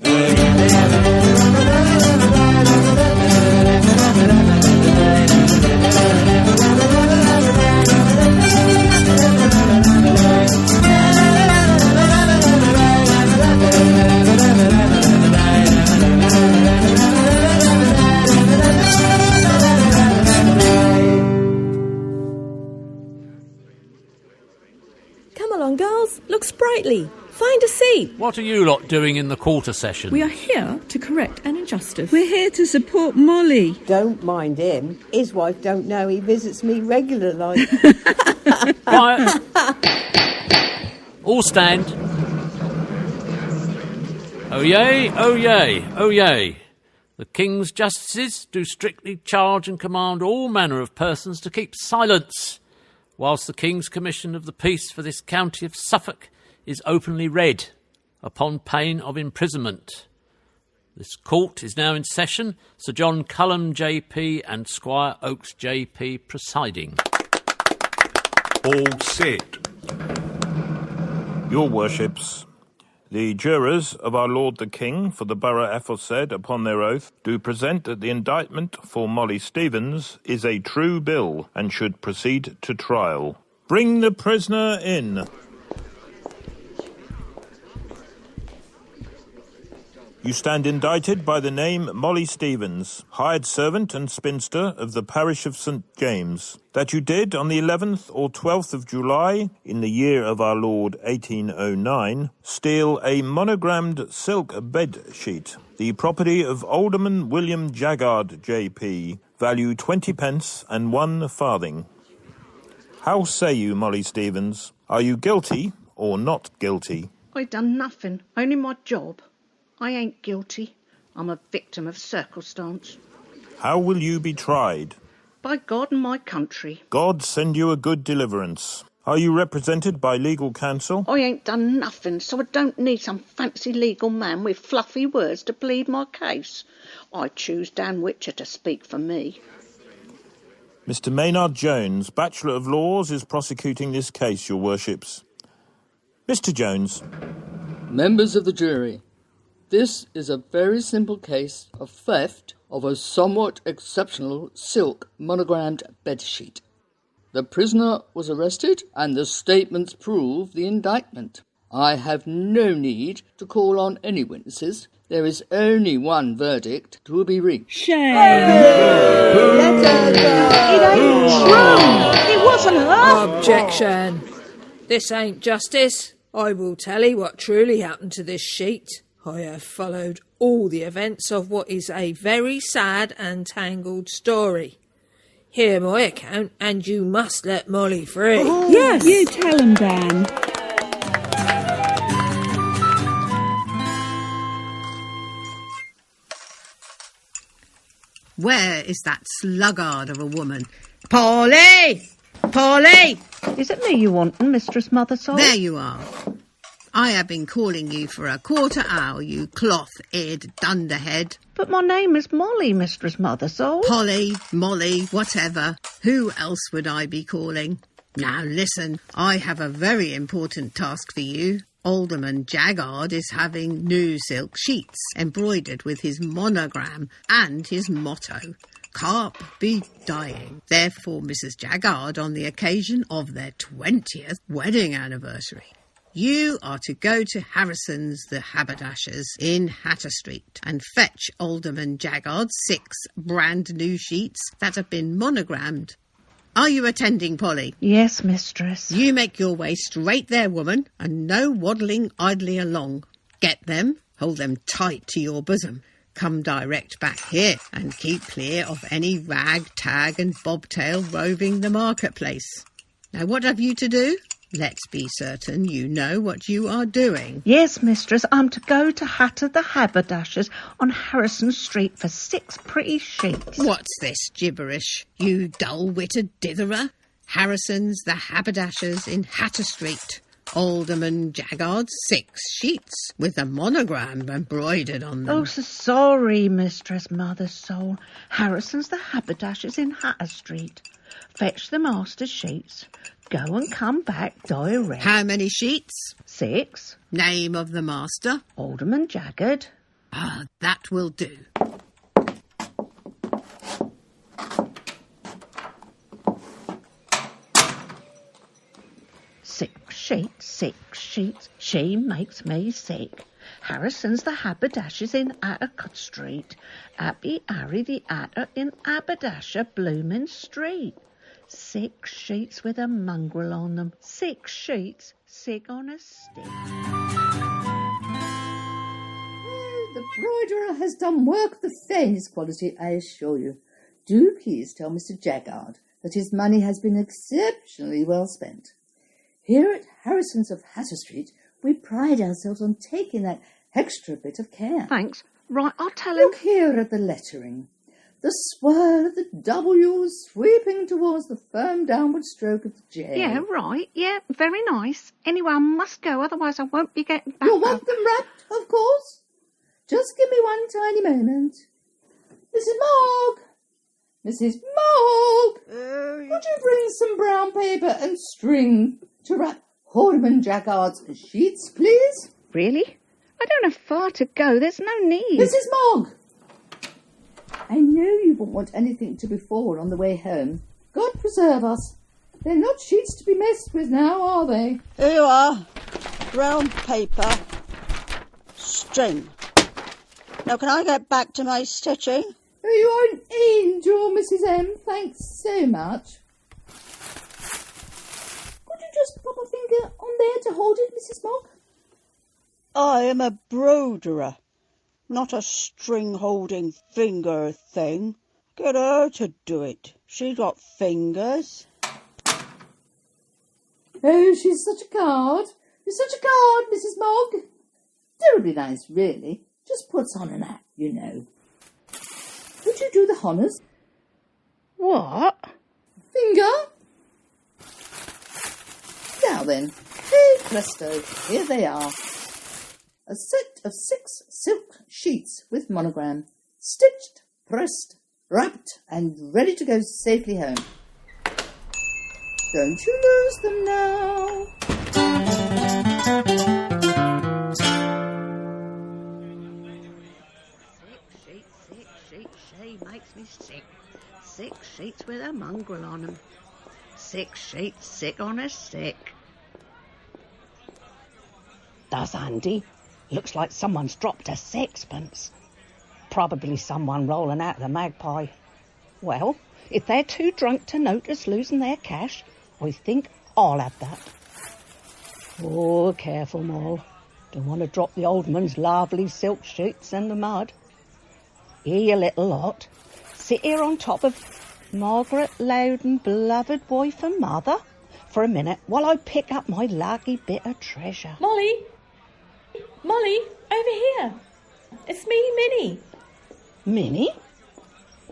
Come along, girls. Look sprightly. Find a seat. What are you lot doing in the quarter session? We are here to correct an injustice. We're here to support Molly. Don't mind him. His wife don't know he visits me regularly. Quiet. All stand. Oh yay, oh yay, oh yay. The King's justices do strictly charge and command all manner of persons to keep silence, whilst the King's commission of the peace for this county of Suffolk is openly read, upon pain of imprisonment. This court is now in session. Sir John Cullum JP and Squire Oakes JP presiding. All sit. Your worships, the jurors of our Lord the King for the borough aforesaid upon their oath do present that the indictment for Molly Stevens is a true bill and should proceed to trial. Bring the prisoner in. You stand indicted by the name Molly Stevens, hired servant and spinster of the parish of St. James, that you did on the 11th or 12th of July, in the year of our Lord 1809, steal a monogrammed silk bed sheet, the property of Alderman William Jaggard, J.P., value 20 pence and 1 farthing. How say you, Molly Stevens? Are you guilty or not guilty? I done nothing, only my job. I ain't guilty. I'm a victim of circumstance. How will you be tried? By God and my country. God send you a good deliverance. Are you represented by legal counsel? I ain't done nothing, so I don't need some fancy legal man with fluffy words to plead my case. I choose Dan Witcher to speak for me. Mr. Maynard Jones, Bachelor of Laws, is prosecuting this case, your worships. Mr. Jones. Members of the jury, this is a very simple case of theft of a somewhat exceptional silk monogrammed bedsheet. The prisoner was arrested and the statements prove the indictment. I have no need to call on any witnesses. There is only one verdict to be reached. Shame. Let her go. It ain't true. It wasn't her. Objection. This ain't justice. I will tell 'ee what truly happened to this sheet. I have followed all the events of what is a very sad and tangled story. Hear my account, and you must let Molly free. Oh, yes. You tell him, Dan. Where is that sluggard of a woman? Polly! Polly! Is it me you want, Mistress Mothersole? There you are. I have been calling you for a quarter hour, you cloth-eared dunderhead. But my name is Molly, Mistress Mothersole. Polly, Molly, whatever. Who else would I be calling? Now listen, I have a very important task for you. Alderman Jaggard is having new silk sheets embroidered with his monogram and his motto, Carp be dying. Therefore, Mrs. Jaggard, on the occasion of their 20th wedding anniversary, you are to go to Harrison's the Haberdashers in Hatter Street and fetch Alderman Jaggard 6 brand new sheets that have been monogrammed. Are you attending, Polly? Yes, mistress. You make your way straight there, woman, and no waddling idly along. Get them, hold them tight to your bosom. Come direct back here and keep clear of any rag, tag and bobtail roving the marketplace. Now what have you to do? Let's be certain you know what you are doing. Yes, mistress, I'm to go to Hatter the Haberdashers on Harrison Street for 6 pretty sheets. What's this gibberish, you dull-witted ditherer? Harrison's the Haberdashers in Hatter Street. Alderman Jaggard's 6 sheets with a monogram embroidered on them. Oh, so sorry, Mistress Mothersole. Harrison's the Haberdashers in Hatter Street. Fetch the master's sheets. Go and come back direct. How many sheets? 6. Name of the master? Alderman Jaggard. Ah, that will do. Six sheets, she makes me sick. Harrison's the haberdashers in Attercot Street. Happy Harry the Hatter in Haberdasher Bloomin' Street. 6 sheets with a mongrel on them. 6 sheets, sick on a stick. The broiderer has done work of the fairest quality, I assure you. Do please tell Mr. Jaggard that his money has been exceptionally well spent. Here at Harrison's of Hatter Street, we pride ourselves on taking that extra bit of care. Thanks. Right, I'll tell him. Look here at the lettering. The swirl of the W sweeping towards the firm downward stroke of the J. Yeah, right. Yeah, very nice. Anyway, I must go, otherwise I won't be getting back. You'll want them wrapped, of course. Just give me one tiny moment. Mrs. Mogg! Mrs. Mogg! Would you bring some brown paper and string to wrap Haldeman Jaggard's sheets, please? Really? I don't have far to go. There's no need. Mrs. Mogg! I know you won't want anything to befall on the way home. God preserve us. They're not sheets to be messed with now, are they? Here you are. Brown paper. String. Now, can I get back to my stitching? Oh, you are an angel, Mrs. M. Thanks so much. Could you just pop a finger on there to hold it, Mrs. Mogg? I am a broiderer, not a string-holding finger thing. Get her to do it. She got fingers. Oh, she's such a card. You're such a card, Mrs. Mogg. Terribly nice, really. Just puts on an act, you know. Would you do the honours? What? Finger? Now then, hey presto, here they are. A set of 6 silk sheets with monogram, stitched, pressed, wrapped, and ready to go safely home. Don't you lose them now. She makes me sick. 6 sheets with a mongrel on them. 6 sheets, sick on a stick. Does, Andy? Looks like someone's dropped a sixpence. Probably someone rolling out the Magpie. Well, if they're too drunk to notice losing their cash, I think I'll have that. Oh, careful, Moll. Don't want to drop the old man's lovely silk sheets in the mud. Here, you little lot. Sit here on top of Margaret Loudon, beloved wife and mother, for a minute while I pick up my lucky bit of treasure. Molly! Molly, over here. It's me, Minnie. Minnie?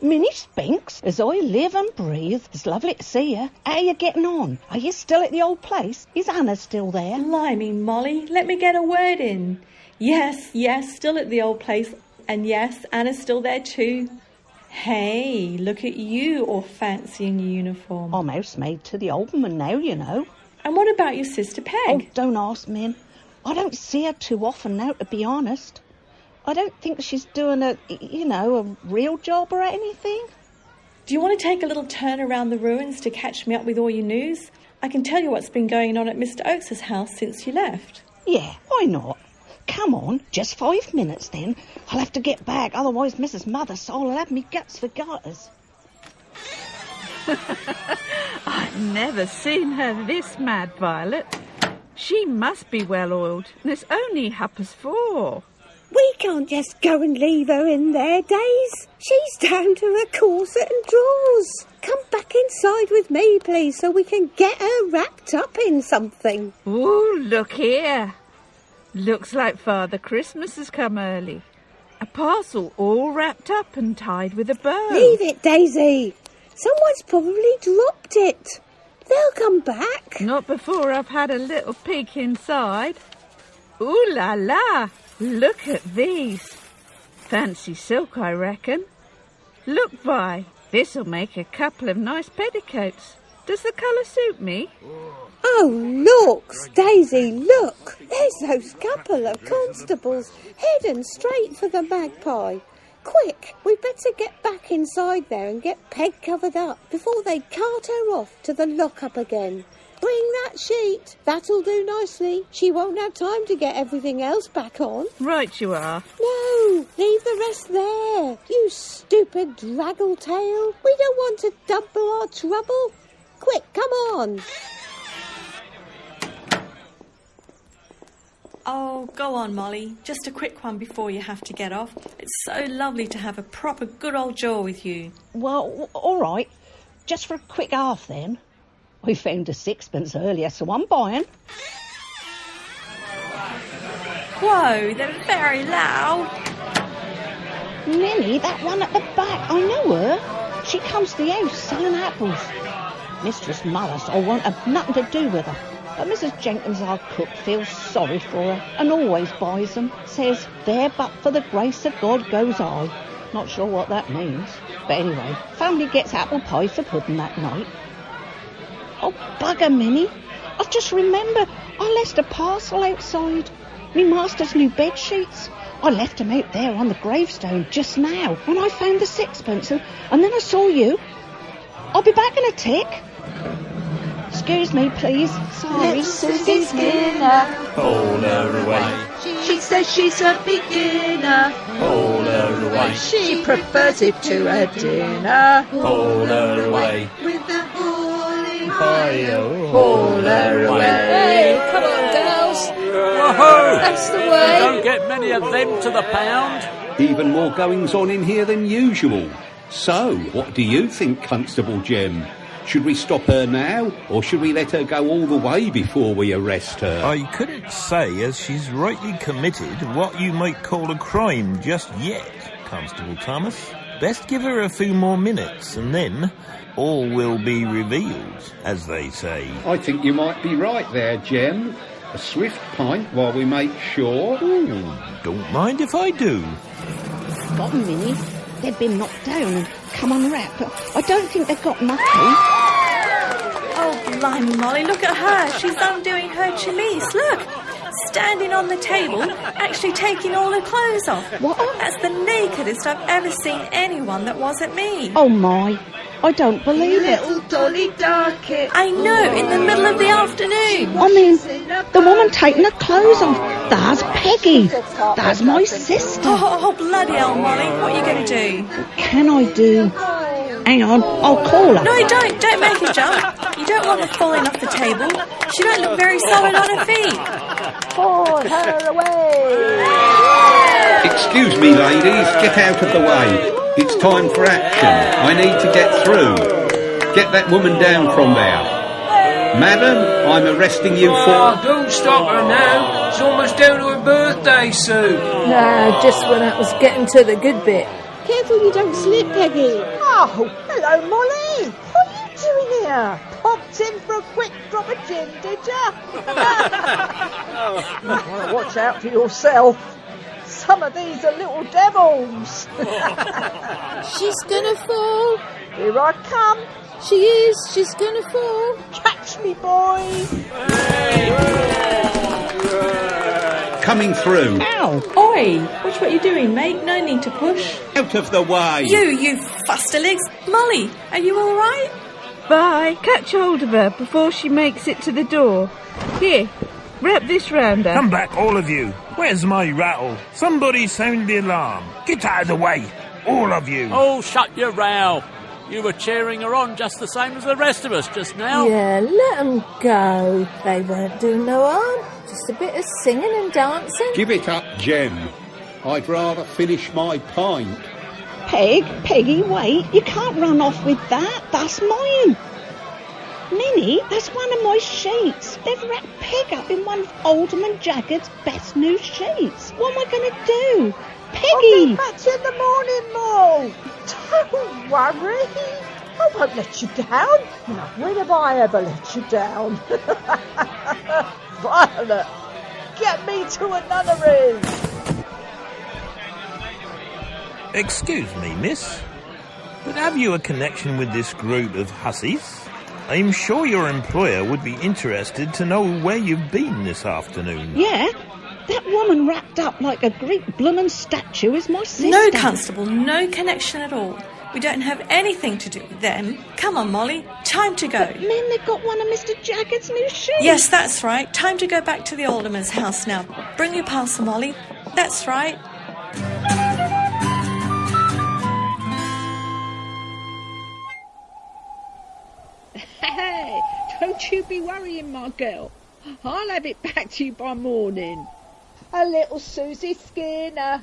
Minnie Spinks? As I live and breathe, it's lovely to see you. How you getting on? Are you still at the old place? Is Anna still there? Blimey, Molly, let me get a word in. Yes, still at the old place. And yes, Anna's still there too. Hey, look at you, all fancy in your uniform. I'm housemaid to the Alderman now, you know. And what about your sister Peg? Oh, don't ask, Min. I don't see her too often now, to be honest. I don't think she's doing a real job or anything. Do you want to take a little turn around the ruins to catch me up with all your news? I can tell you what's been going on at Mr. Oakes's house since you left. Yeah, why not? Come on, just 5 minutes then. I'll have to get back, otherwise Mrs. Mothersole will have me guts for garters. I've never seen her this mad, Violet. She must be well oiled, and it's only 4:30. We can't just go and leave her in there, Days. She's down to her corset and drawers. Come back inside with me, please, so we can get her wrapped up in something. Ooh, look here. Looks like Father Christmas has come early. A parcel all wrapped up and tied with a bow. Leave it, Daisy. Someone's probably dropped it. They'll come back. Not before I've had a little peek inside. Ooh la la! Look at these. Fancy silk, I reckon. Look, Vi, this'll make a couple of nice petticoats. Does the colour suit me? Oh, Oh, look, Daisy, look. There's those couple of constables heading straight for the Magpie. Quick, we'd better get back inside there and get Peg covered up before they cart her off to the lockup again. Bring that sheet. That'll do nicely. She won't have time to get everything else back on. Right you are. No, leave the rest there. You stupid draggle-tail. We don't want to double our trouble. Quick, come on. Oh, go on, Molly. Just a quick one before you have to get off. It's so lovely to have a proper good old jaw with you. Well, all right. Just for a quick half, then. We found a sixpence earlier, so I'm buying. Whoa, they're very loud. Minnie, that one at the back, I know her. She comes to the house selling apples. Mistress Mullisol won't have nothing to do with her. But Mrs. Jenkins, our cook, feels sorry for her and always buys them. Says, there but for the grace of God goes I. Not sure what that means. But anyway, family gets apple pie for pudding that night. Oh, bugger, Minnie. I've just remembered I left a parcel outside. Me master's new bed sheets. I left them out there on the gravestone just now when I found the sixpence and then I saw you. I'll be back in a tick. Excuse me, please. Sorry. Susie Skinner. Hold her away. She says she's a beginner. Hold her away. She prefers it to a dinner. Hold her away. With the bowling Hold her away. Hey, come on, girls. Whoa! That's the You way. don't get many of them to the pound. Even more goings on in here than usual. So, what do you think, Constable Jem? Should we stop her now, or should we let her go all the way before we arrest her? I couldn't say, as she's rightly committed, what you might call a crime just yet, Constable Thomas. Best give her a few more minutes, and then all will be revealed, as they say. I think you might be right there, Jem. A swift pint while we make sure. Ooh, don't mind if I do. Got 'em, Minnie. They've been knocked down and come unwrapped, but I don't think they've got nothing. Oh, blimey, Molly, look at her. She's undoing her chemise. Look, standing on the table, actually taking all her clothes off. What? That's the nakedest I've ever seen anyone that wasn't me. Oh, my. I don't believe it. little Dolly Darkett. I know, in the middle of the afternoon. I mean, the woman taking her clothes off. That's Peggy. That's my sister. Oh, bloody hell, Molly. What are you going to do? What can I do? Hang on, I'll call her. No, don't. Don't make her jump. You don't want her falling off the table. She don't look very solid on her feet. Hold her away. Excuse me, ladies, get out of the way. It's time for action. I need to get through. Get that woman down from there. Madam, I'm arresting you for... Don't stop her now. It's almost down to her birthday soon. No, just when I was getting to the good bit. Careful you don't slip, Peggy. Oh, hello, Molly. What are you doing here? Popped in for a quick drop of gin, did ya? Well, watch out for yourself. Some of these are little devils. She's gonna fall. Here I come. She is. She's gonna fall. Catch me, boy. Coming through. Ow! Oi, watch what you're doing, mate. No need to push. Out of the way. You fusterlegs. Molly, are you all right? Bye. Catch hold of her before she makes it to the door. Here, wrap this round her. Come back, all of you. Where's my rattle? Somebody sound the alarm. Get out of the way, all of you. Oh, shut your row. You were cheering her on just the same as the rest of us just now. Yeah, let 'em go. They weren't doing no harm. Just a bit of singing and dancing. Give it up, Jem. I'd rather finish my pint. Peggy, wait. You can't run off with that. That's mine. Minnie, that's one of my sheets. They've wrapped Peg up in one of Alderman Jaggard's best new sheets. What am I going to do? Peggy! I'll be back in the morning, Moll. Don't worry. I won't let you down. Now, when have I ever let you down? Violet, get me to a nunnery. Excuse me, miss, but have you a connection with this group of hussies? I'm sure your employer would be interested to know where you've been this afternoon. Yeah, that woman wrapped up like a Greek bloomin' statue is my sister. No, Constable, no connection at all. We don't have anything to do with them. Come on, Molly, time to go. But Min, they've got one of Mr. Jagged's new shoes. Yes, that's right. Time to go back to the alderman's house now. Bring your parcel, Molly. That's right. Hey, don't you be worrying, my girl. I'll have it back to you by morning. A little Susie Skinner.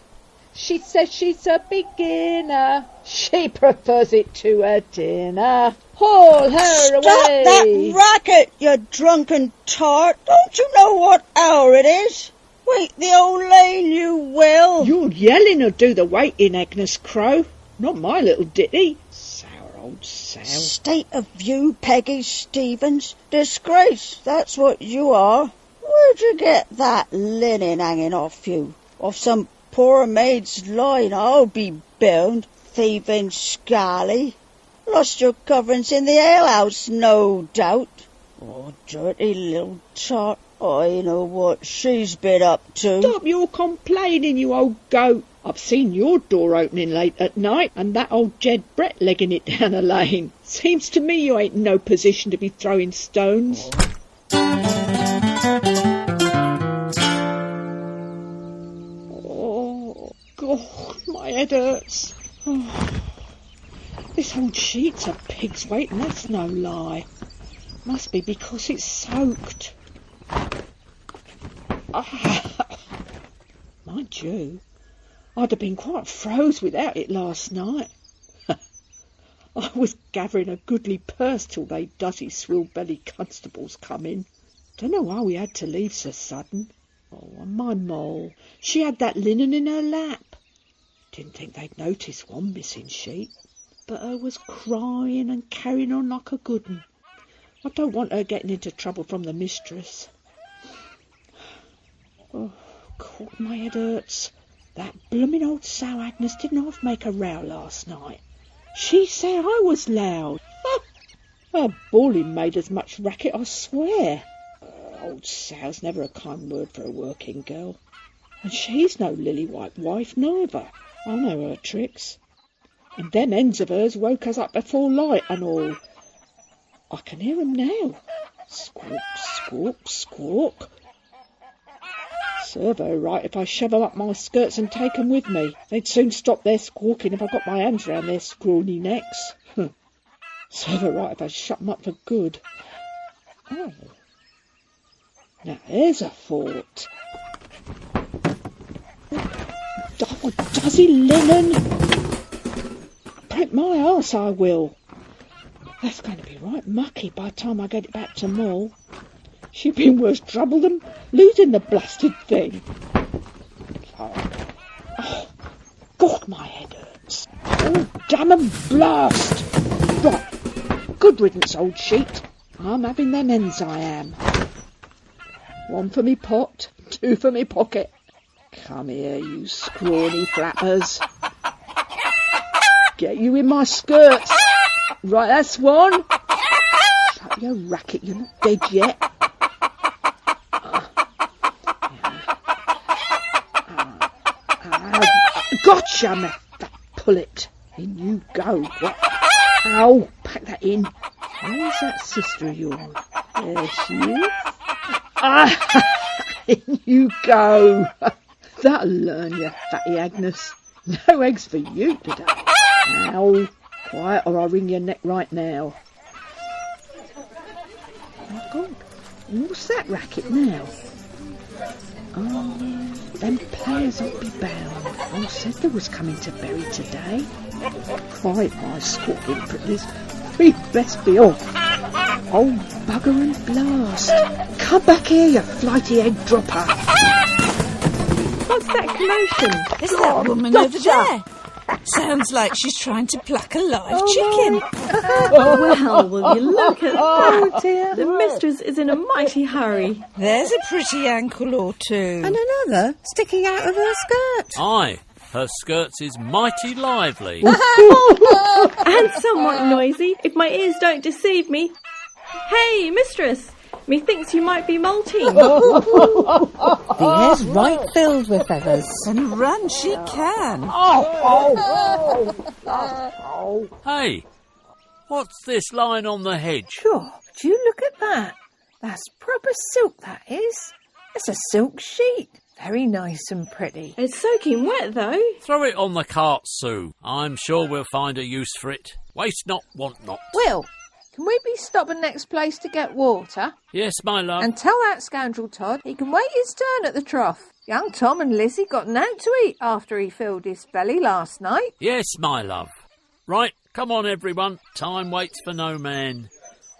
She says she's a beginner. She prefers it to a dinner. Haul her Stop away. that racket, you drunken tart. Don't you know what hour it is? Wait the old lane, you will. You're yelling or do the waiting, Agnes Crow. Not my little ditty. Sour old sow. State of view, Peggy Stevens. Disgrace, that's what you are. Where'd you get that linen hanging off you? Off some poor maid's line, I'll be bound. Thieving scally. Lost your coverings in the alehouse, no doubt. Oh, dirty little tart. I know what she's been up to. Stop your complaining, you old goat. I've seen your door opening late at night, and that old Jed Brett legging it down a lane. Seems to me you ain't in no position to be throwing stones. Oh, God, my head hurts. Oh. This old sheet's a pig's weight, and that's no lie. Must be because it's soaked. Mind you, I'd have been quite froze without it last night. I was gathering a goodly purse till they duzzy swill-belly constables come in. Dunno why we had to leave so sudden. Oh, and my Moll, she had that linen in her lap. Didn't think they'd notice one missing sheet. But her was crying and carrying on like a good un. I don't want her getting into trouble from the mistress. Oh, God, my head hurts. That blooming old sow Agnes didn't half make a row last night. She said I was loud. Her bawling made as much racket, I swear. Old sow's never a kind word for a working girl. And she's no lily-white wife neither. I know her tricks. And them hens of hers woke us up before light and all. I can hear 'em now. Squawk, squawk, squawk. Serve her right if I shove 'em up my skirts and take 'em with me. They'd soon stop their squawking if I got my hands round their scrawny necks. Serve her right if I shut 'em up for good. Oh. Now there's a thought. Oh, does he linen? Break my arse, I will. That's going to be right mucky by the time I get it back to Moll. She'd been worse trouble than losing the blasted thing. Oh, God, my head hurts. Oh, damn and blast. Right, good riddance, old sheet. I'm having them ends, I am. One for me pot, two for me pocket. Come here, you scrawny flappers. Get you in my skirts. Right, that's one. Shut your racket, you're not dead yet. Gotcha, me fat pullet. In you go. What? Ow, pack that in. Where's that sister of yours? There she is. In you go. That'll learn you, fatty Agnes. No eggs for you today. Ow, quiet or I'll wring your neck right now. Oh, God. What's that racket now? Oh, them players ought to be bound. I said they was coming to Bury today. Cry, my squawking pretties. We'd best be off. Oh, bugger and blast. Come back here, you flighty egg dropper. What's that commotion? It's that woman over there. Sounds like she's trying to pluck a live chicken. Well, will you look at that? Oh, dear. The mistress is in a mighty hurry. There's a pretty ankle or two. And another sticking out of her skirt. Aye, her skirts is mighty lively. And somewhat noisy, if my ears don't deceive me. Hey, mistress! Methinks you might be molting. The air's right filled with feathers. And run she can. Hey, what's this lying on the hedge? Sure, do you look at that? That's proper silk, that is. It's a silk sheet. Very nice and pretty. It's soaking wet, though. Throw it on the cart, Sue. I'm sure we'll find a use for it. Waste not, want not. Will, can we be stopping next place to get water? Yes, my love. And tell that scoundrel Todd he can wait his turn at the trough. Young Tom and Lizzie got naught to eat after he filled his belly last night. Yes, my love. Right, come on, everyone. Time waits for no man.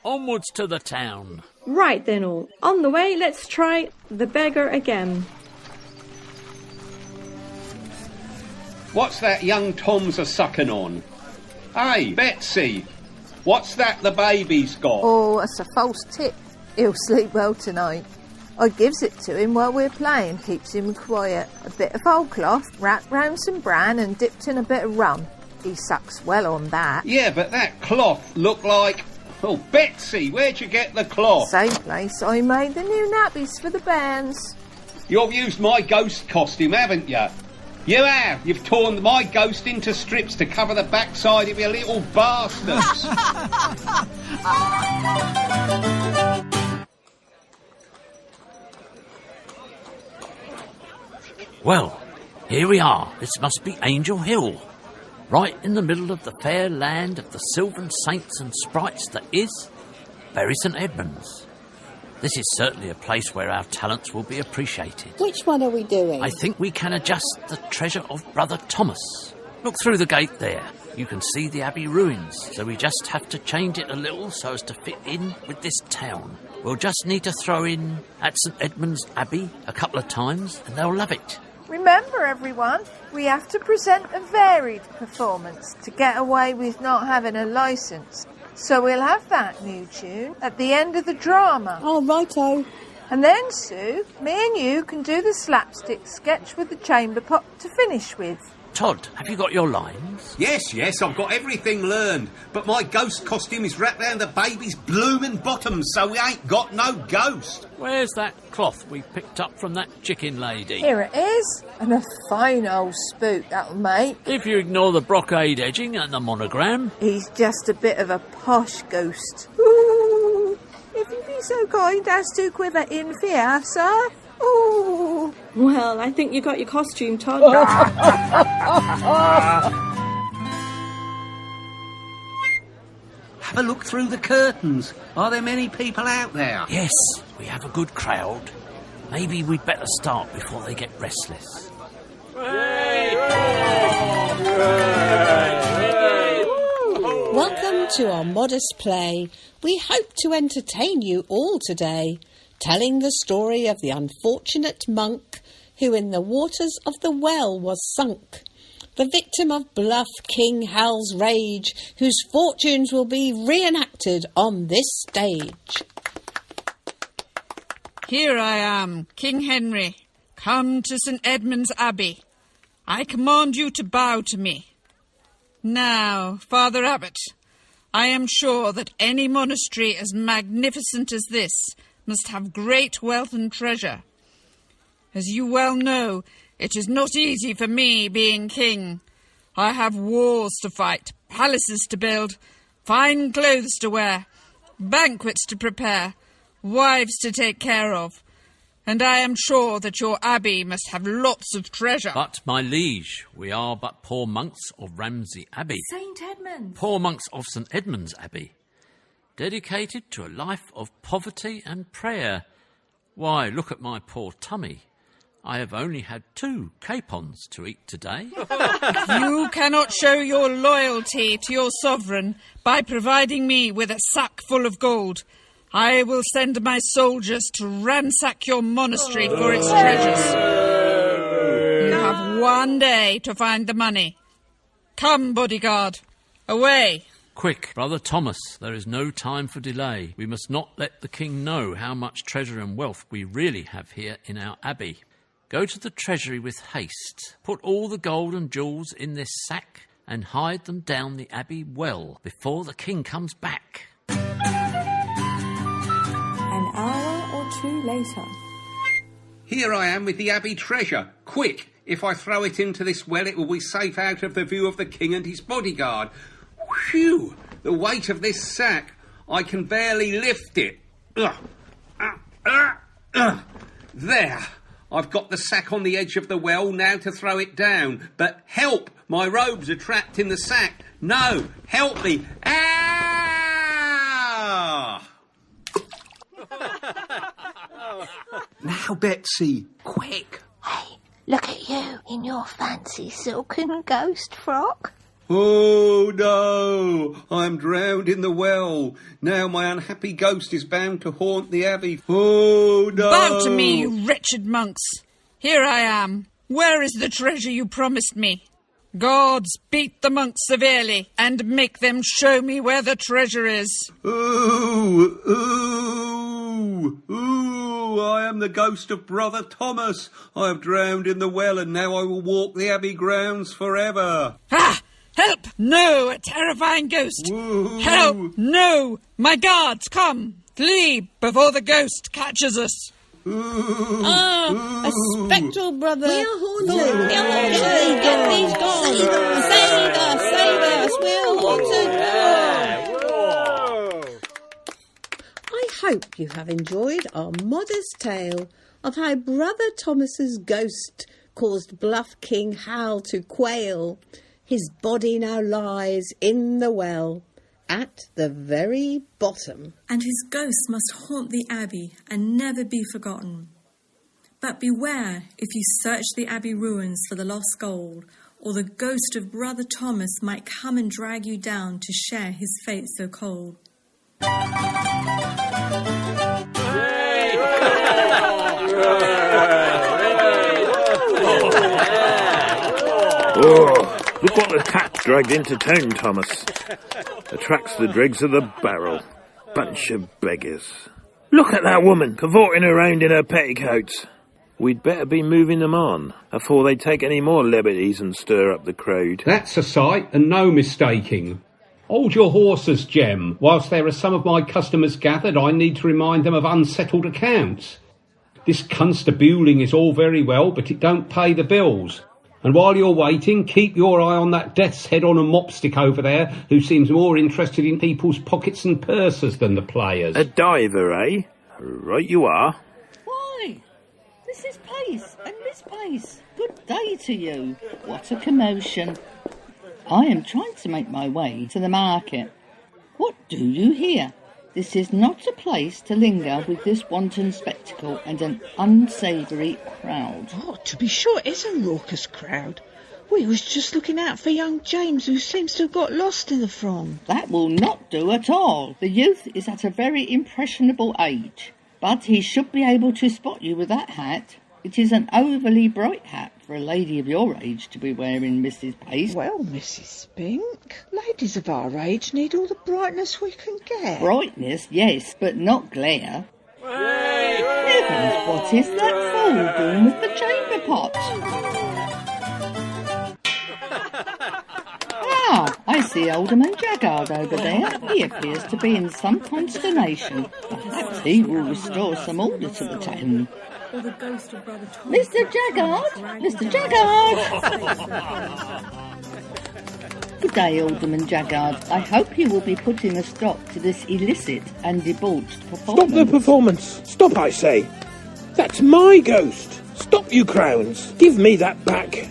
Onwards to the town. Right then all. On the way, let's try the beggar again. What's that young Tom's a-sucking on? Hey, Betsy, what's that the baby's got? Oh, that's a false tip. He'll sleep well tonight. I gives it to him while we're playing, keeps him quiet. A bit of old cloth, wrapped round some bran and dipped in a bit of rum. He sucks well on that. Yeah, but that cloth looked like... Oh, Betsy, where'd you get the cloth? Same place I made the new nappies for the bands. You've used my ghost costume, haven't you? You have. You've torn my ghost into strips to cover the backside of your little bastards. Well, here we are. This must be Angel Hill. Right in the middle of the fair land of the sylvan saints and sprites that is Bury St Edmunds. This is certainly a place where our talents will be appreciated. Which one are we doing? I think we can adjust the treasure of Brother Thomas. Look through the gate there. You can see the abbey ruins, so we just have to change it a little so as to fit in with this town. We'll just need to throw in at St Edmund's Abbey a couple of times and they'll love it. Remember, everyone, we have to present a varied performance to get away with not having a licence. So we'll have that new tune at the end of the drama. Oh, righto. And then, Sue, me and you can do the slapstick sketch with the chamber pot to finish with. Todd, have you got your lines? Yes, I've got everything learned. But my ghost costume is wrapped round the baby's blooming bottoms, so we ain't got no ghost. Where's that cloth we picked up from that chicken lady? Here it is. And a fine old spook that'll make. If you ignore the brocade edging and the monogram. He's just a bit of a posh ghost. Ooh, if you be so kind as to quiver in fear, sir. Ooh. Well, I think you got your costume, Todd. Have a look through the curtains. Are there many people out there? Yes, we have a good crowd. Maybe we'd better start before they get restless. Welcome to our modest play. We hope to entertain you all today, telling the story of the unfortunate monk who in the waters of the well was sunk, the victim of bluff King Hal's rage, whose fortunes will be reenacted on this stage. Here I am, King Henry, come to St Edmund's Abbey. I command you to bow to me. Now, Father Abbot, I am sure that any monastery as magnificent as this must have great wealth and treasure. As you well know, it is not easy for me being king. I have wars to fight, palaces to build, fine clothes to wear, banquets to prepare, wives to take care of, and I am sure that your abbey must have lots of treasure. But, my liege, we are but poor monks of Ramsey Abbey. St Edmunds. Poor monks of St Edmund's Abbey, dedicated to a life of poverty and prayer. Why, look at my poor tummy. I have only had 2 capons to eat today. You cannot show your loyalty to your sovereign by providing me with a sack full of gold. I will send my soldiers to ransack your monastery for its treasures. You have 1 day to find the money. Come, bodyguard, away. Quick, Brother Thomas, there is no time for delay. We must not let the king know how much treasure and wealth we really have here in our abbey. Go to the treasury with haste. Put all the gold and jewels in this sack and hide them down the abbey well before the king comes back. later. Here I am with the Abbey treasure. Quick! If I throw it into this well, it will be safe out of the view of the king and his bodyguard. Whew! The weight of this sack. I can barely lift it. There! I've got the sack on the edge of the well, now to throw it down. But help! My robes are trapped in the sack. No! Help me! Ah! Now, Betsy, quick! Hey, look at you in your fancy silken ghost frock. Oh no! I'm drowned in the well. Now my unhappy ghost is bound to haunt the abbey. Oh no! Bow to me, you wretched monks. Here I am. Where is the treasure you promised me? Gods, beat the monks severely and make them show me where the treasure is. Ooh! Ooh! Ooh! I am the ghost of Brother Thomas. I have drowned in the well and now I will walk the abbey grounds forever. Ah! Help! No, a terrifying ghost! Ooh. Help! No! My guards, come! Flee before the ghost catches us! A spectral brother. We are haunted. We are haunted. Get these gone. Save us, save us. We are haunted. I hope you have enjoyed our modest tale of how Brother Thomas's ghost caused bluff King Hal to quail. His body now lies in the well, at the very bottom. And his ghost must haunt the abbey and never be forgotten. But beware if you search the abbey ruins for the lost gold, or the ghost of Brother Thomas might come and drag you down to share his fate so cold. Oh, look what the cat dragged into town, Thomas. Attracts the dregs of the barrel. Bunch of beggars. Look at that woman cavorting around in her petticoats. We'd better be moving them on before they take any more liberties and stir up the crowd. That's a sight and no mistaking. Hold your horses, Jem. Whilst there are some of my customers gathered, I need to remind them of unsettled accounts. This constabuling is all very well, but it don't pay the bills. And while you're waiting, keep your eye on that death's head on a mopstick over there, who seems more interested in people's pockets and purses than the players. A diver, eh? Right you are. Why, Mrs. Pace and Miss Pace, good day to you. What a commotion. I am trying to make my way to the market. What do you here? This is not a place to linger with this wanton spectacle and an unsavoury crowd. Oh, to be sure, it is a raucous crowd. We was just looking out for young James, who seems to have got lost in the throng. That will not do at all. The youth is at a very impressionable age, but he should be able to spot you with that hat. It is an overly bright hat for a lady of your age to be wearing, Mrs. Pace. Well, Mrs. Spink, ladies of our age need all the brightness we can get. Brightness, yes, but not glare. Heavens, what is that fool doing with the chamber pot? Ah, I see Alderman Jaggard over there. He appears to be in some consternation. Perhaps he will restore some order to the town. Or the ghost of Brother Thomas. Mr. Jaggard! Mr. Jaggard! Good day, Alderman Jaggard. I hope you will be putting a stop to this illicit and debauched performance. Stop the performance! Stop, I say! That's my ghost! Stop, you crowns! Give me that back!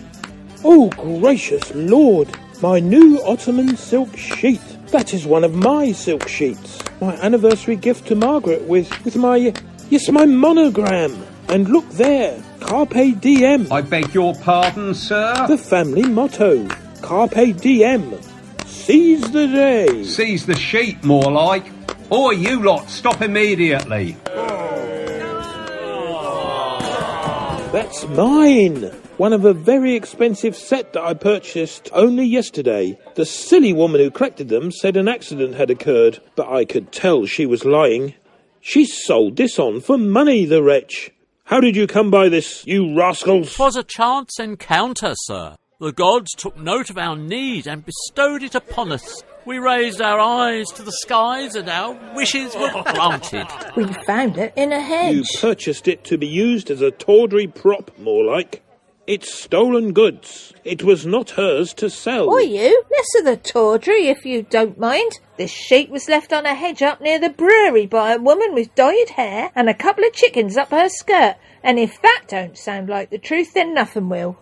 Oh, gracious Lord! My new Ottoman silk sheet! That is one of my silk sheets! My anniversary gift to Margaret with my... yes, my monogram! And look there, Carpe Diem. I beg your pardon, sir? The family motto, Carpe Diem. Seize the day. Seize the sheet, more like. Oi, you lot, stop immediately. That's mine. One of a very expensive set that I purchased only yesterday. The silly woman who collected them said an accident had occurred, but I could tell she was lying. She sold this on for money, the wretch. How did you come by this, you rascals? 'Twas a chance encounter, sir. The gods took note of our need and bestowed it upon us. We raised our eyes to the skies and our wishes were granted. We found it in a hedge. You purchased it to be used as a tawdry prop, more like. It's stolen goods. It was not hers to sell. Or you, less of the tawdry, if you don't mind. This sheet was left on a hedge up near the brewery by a woman with dyed hair and a couple of chickens up her skirt. And if that don't sound like the truth, then nothing will.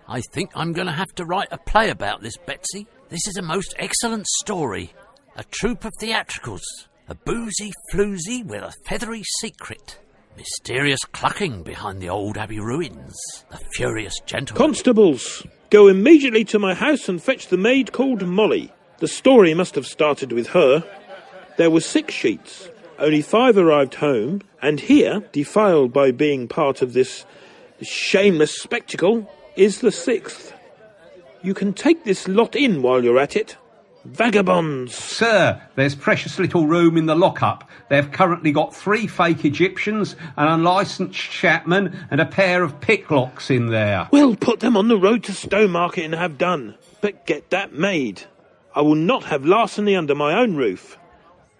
I think I'm going to have to write a play about this, Betsy. This is a most excellent story. A troupe of theatricals. A boozy floozy with a feathery secret. Mysterious clucking behind the old abbey ruins. A furious gentleman. Constables, go immediately to my house and fetch the maid called Molly. The story must have started with her. There were 6 sheets. Only 5 arrived home, and here, defiled by being part of this shameless spectacle, is the 6th. You can take this lot in while you're at it. Vagabonds! Sir, there's precious little room in the lock-up. They've currently got 3 fake Egyptians, an unlicensed chapman, and a pair of picklocks in there. Well, put them on the road to Stowmarket and have done. But get that maid. I will not have larceny under my own roof.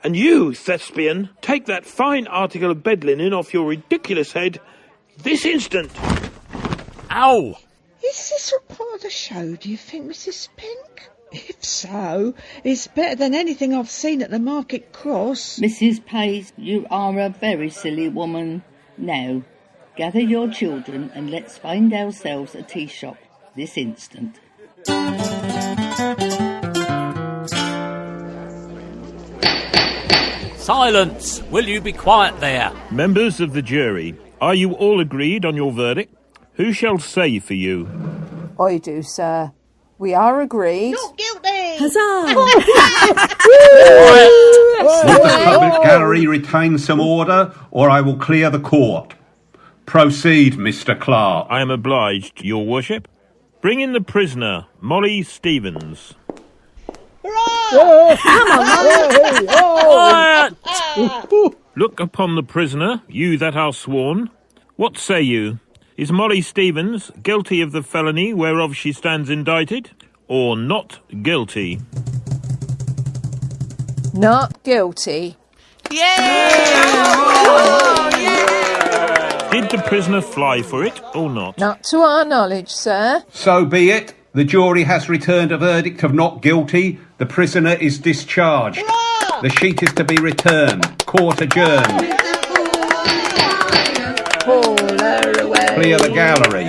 And you, thespian, take that fine article of bed linen off your ridiculous head this instant. Ow! Is this what part of the show, do you think, Mrs. Spink? If so, it's better than anything I've seen at the Market Cross. Mrs. Pace, you are a very silly woman. Now, gather your children and let's find ourselves a tea shop this instant. Silence! Will you be quiet there? Members of the jury, are you all agreed on your verdict? Who shall say for you? I do, sir. We are agreed. Not guilty! Huzzah! Will the public gallery retain some order, or I will clear the court? Proceed, Mr. Clark. I am obliged, your worship. Bring in the prisoner, Molly Stevens. Come on, Molly. Quiet! Look upon the prisoner, you that are sworn. What say you? Is Molly Stevens guilty of the felony whereof she stands indicted, or not guilty? Not guilty. Did the prisoner fly for it, or not? Not to our knowledge, sir. So be it. The jury has returned a verdict of not guilty. The prisoner is discharged. The sheet is to be returned. Court adjourned. Pull her away. Clear the gallery.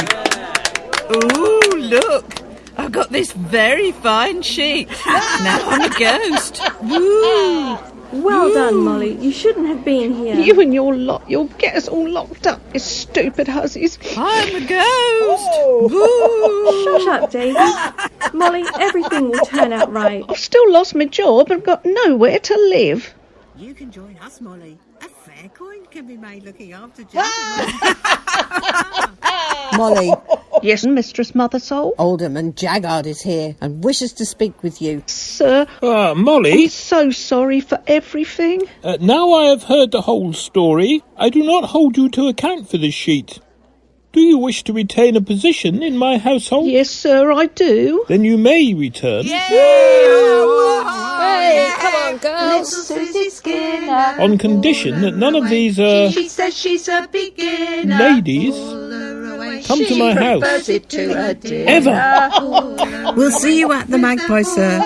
Ooh, look. I've got this very fine sheet. Now I'm a ghost. Woo! Well done, Molly. You shouldn't have been here. You and your lot, you'll get us all locked up, you stupid hussies. I'm a ghost. Woo! Shut up, Daisy. Molly, everything will turn out right. I've still lost my job and got nowhere to live. You can join us, Molly. A fair coin can be made looking after gentlemen. Molly. Yes, Mistress Mothersole? Alderman Jaggard is here and wishes to speak with you. Sir, Molly? I'm so sorry for everything. Now I have heard the whole story, I do not hold you to account for this sheet. Do you wish to retain a position in my household? Yes, sir, I do. Then you may return. Hey, come on, girls. Little Susie Skinner. On condition that none of these, She says she's a beginner. ladies come to my house. Prefers it to a dinner. Ever. We'll see you at the Magpie, sir.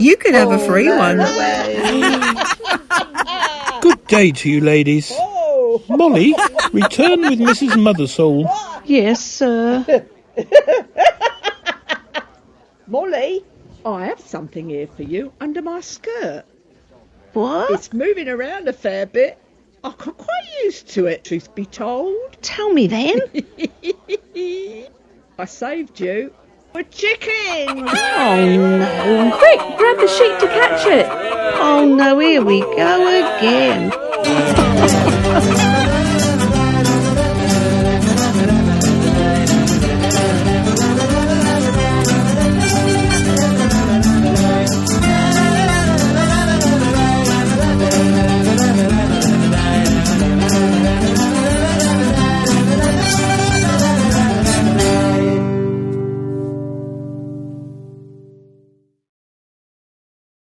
You could have a free one. Good day to you, ladies. Molly, return with Mrs. Mothersole. Yes, sir. Molly, I have something here for you under my skirt. What? It's moving around a fair bit. I got quite used to it, truth be told. Tell me then. I saved you a chicken. Oh no. Quick, grab the sheet to catch it. Oh no, here we go again.